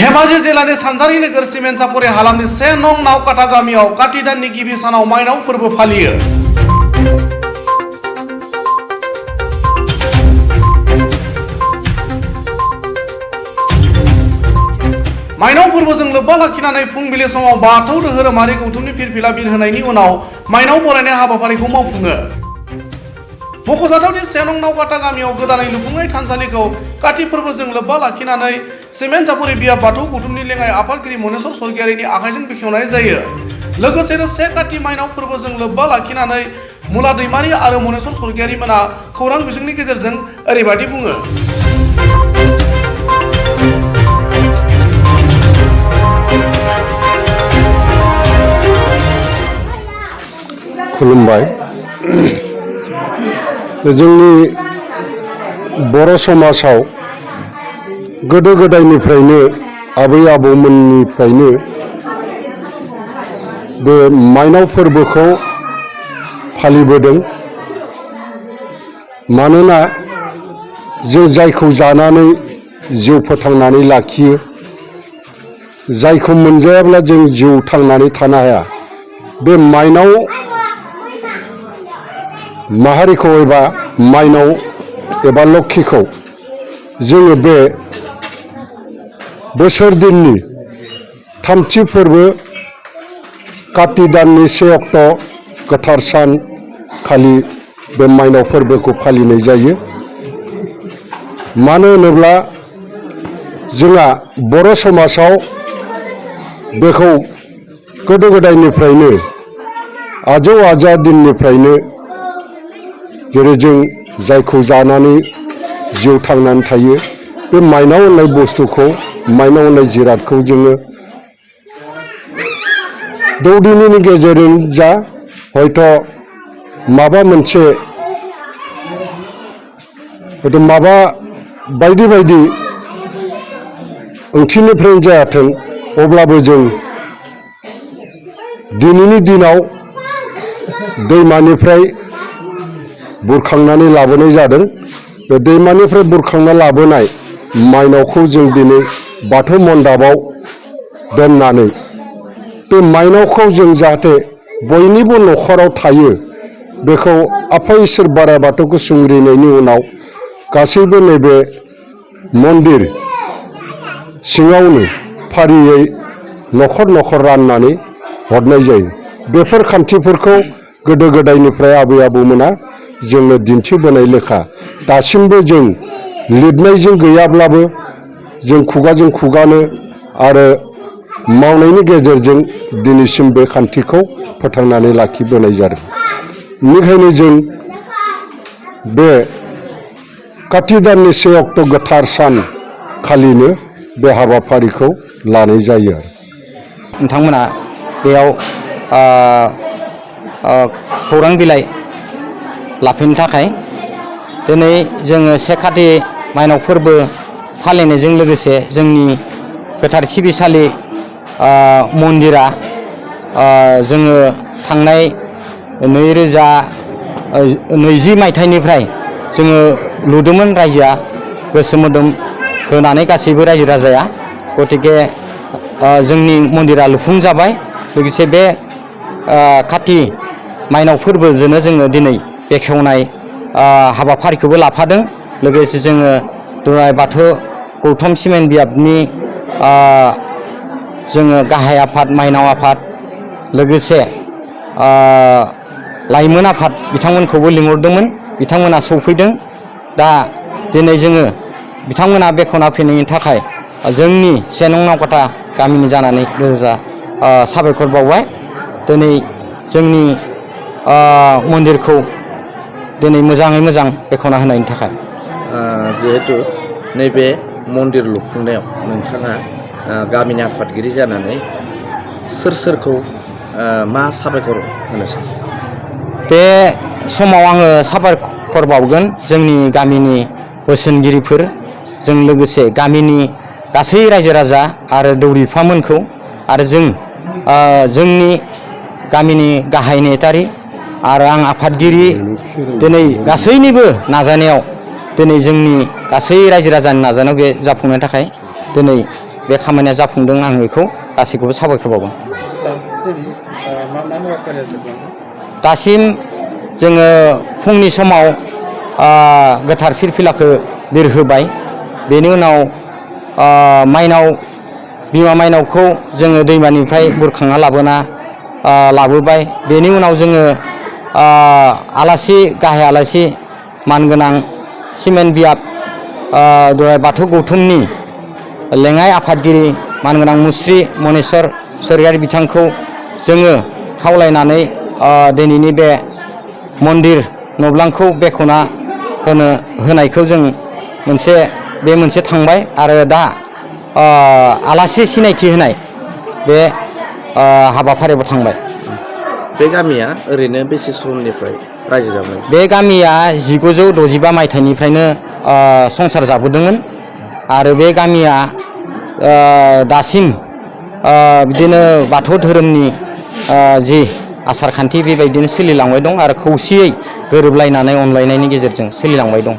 धेमाजि जिल्लानि सानजारि नोगोर सिमेन्टसापरि हालामनि 1 नं नावकाटा गामियाव काति दाननि गिबि सानाव माइनाव फोरबो फालियो। माइनाव फोरबोजों लोब्बा लाखिनानै फुंबिलि समाव बाथौ धोरोमारि गौथुमनि फिरफिला बिरहोनायनि उनाव माइनाव बरायनाय हाबाफारिखौ मावफुङो। मख'जाथावदि 1 नं नावकाटा गामियाव गोदानै लुफुंनाय थानसालिखौ काति फोरबोजों लोब्बा लाखिनानै सिमेन्टसापरि बिया बाथौ गौथुमनि लेङाइ आफादगिरि मनेस्वर स्वर्गियारिनि आखाइजों बेखेवनाय जायो। लोगोसेनो 1 काति माइनाव फोरबोजों लोब्बा लाखिनानै मुला दैमारि आरो मनेस्वर स्वर्गियारि मोना खौरां बिजोंनि गेजेरजों ओरैबायदि बुङो। खुलुमबाय। जोंनि बर' समाजाव गोदो गोदायनिफ्रायनो आबै आबौमोननिफ्रायनो बे माइनाव फोरबोखौ फालिबोदों। मानोना जों जायखौ जानानै जिउ फोथांनानै लाखियो, जायखौ मोनजायाब्ला जों जिउ थांनानै थानो हाया, बे माइनाव माहारिखौ एबा माइनाव एबा लोक्षिखौ जोङो बे बोसोर दिननि थामथि फोरबो काति दाननि 1 अक्ट' गोथार सान खालि बे माइनाव फोरबोखौ फालिनाय जायो। मानो होनोब्ला जोंहा बर' समाजाव बेखौ गोदो गोदायनिफ्रायनो आजौ आजा दिननिफ्रायनो जेरै जों जायखौ जानानै जिउ थांनानै थायो, बे माइनाव होननाय बुस्थुखौ, माइनाव होननाय जिरादखौ जोङो दौदिनिनि गेजेरजों जा हयथ' माबा मोनसे माबा बायदि बायदि ओंथिनिफ्रायनो जायाथों, अब्लाबो जों दिनैनि दिनाव दैमानिफ्राय बुरखांनानै लाबोनाय जादों। बे दैमानिफ्राय बुरखांना लाबोनाय माइनावखौ जों दिनै बाथौ मन्दाबाव दोननानै बे माइनावखौ जों जाहाथे बयनिबो न'खराव थायो, बेखौ आफा इसोर बोराइ बाथौखौ सुंग्रिनायनि उनाव गासैबो नैबे मन्दिर सिङावनो फारियै न'खर न'खर राननानै हरनाय जायो। बेफोर खान्थिफोरखौ गोदो गोदायनिफ्राय आबै आबौमोना जोंनो दिन्थिबोनाय लेखा दासिमबो जों लिरनायजों गैयाब्लाबो जों खुगाजों खुगानो आरो मावनायनि गेजेरजों दिनैसिम बे खान्थिखौ फोथांनानै लाखिबोनाय जादों। बेनिखायनो जों बे काति दाननि 1 अक्ट' गोथार सान खालिनो बे हाबाफारिखौ लानाय जायो। नोंथांमोना बेयाव खौरां बिलाइ लाफैनो थाखाय दिनै जोङो 1 काति माइनाव फोरबो फालिनायजों लोगोसे जोंनि गोथार सिबिसालि मन्दिरा जोङो थांनाय 2020 मायथाइनिफ्राय जोङो लुदोंमोन। रायजोआ गोसो मोदोम होनानै गासैबो रायजो राजाया, गतिके जोंनि मन्दिरा लुफुंजाबाय। लोगोसे बे काति माइनाव फोरबोजोंनो जोङो दिनै बेखेवनाय हाबाफारिखौबो लाफादों। लोगोसे जोङो दुलाराय बाथौ गौथुम सिमेन्ट बियाबनि जोङो गाहाय आफाद, माइनाव आफाद, लोगोसे लाइमोन आफाद बिथांमोनखौबो लिंहरदोंमोन। बिथांमोना सौफैदों। दा दिनै जोङो बिथांमोना बेखेवना फैनायनि थाखाय जोंनि 1 नं नावकाटा गामिनि जानानै रोजा साबायखर बावबाय। दिनै जोंनि मन्दिरखौ दिनै मोजाङै मोजां बेखेवना होनायनि थाखाय। जिहेतु नैबे मन्दिर लुफुंनायाव नोंथाङा गामिनि आफादगिरि जानानै सोरखौ मा साबायखर होनो सानो? बे समाव आङो साबायखर बावगोन जोंनि गामिनि बोसोनगिरिफोर, जों लोगोसे गामिनि गासै रायजो राजा आरो दौरिफामोनखौ, आरो जोंनि गामिनि गाहाय नेतारि आरो आं आफादगिरि, दिनै गासैनिबो नाजानायाव, दिनै जोंनि गासै रायजो राजानि नाजानायाव बे जाफुंनायनि थाखाय दिनै बे खामानिया जाफुंदों आं बेखौ गासैखौबो साबायखर बावो। दासिम जोङो फुंनि समाव गोथार फिरफिलाखौ बिरहोबाय। बेनि उनाव बिमा माइनावखौ जोङो दैमानिफ्राय बुरखांना लाबोबाय। बेनि उनाव जोङो आलासि गाहाय आलासि मानगोनां सिमेन्ट बियाब बाथौ गौथुमनि लेङाइ आफादगिरि मानगोनां मुस्रि मनेस्वर स्वरगयारि बिथांखौ जोङो खावलायनानै दिनैनि बे मन्दिर नब्लांखौ बेखेवना होनायखौ जों मोनसे थांबाय। आरो दा आलासि सिनायथि होनाय बे हाबाफारियावबो थांबाय। बे गामिया ओरैनो बेसे समनिफ्राय रायजो जाबोनाय? बे गामिया 1965 मायथाइनिफ्रायनो संसार जाबोदोंमोन आरो बे गामिया दासिम बिदिनो बाथौ धोरोमनि जि आसार खान्थि बेबायदिनो सोलिलांबाय दं आरो खौसेयै गोरोबलायनानै अनलायनायनि गेजेरजों सोलिलांबाय दं।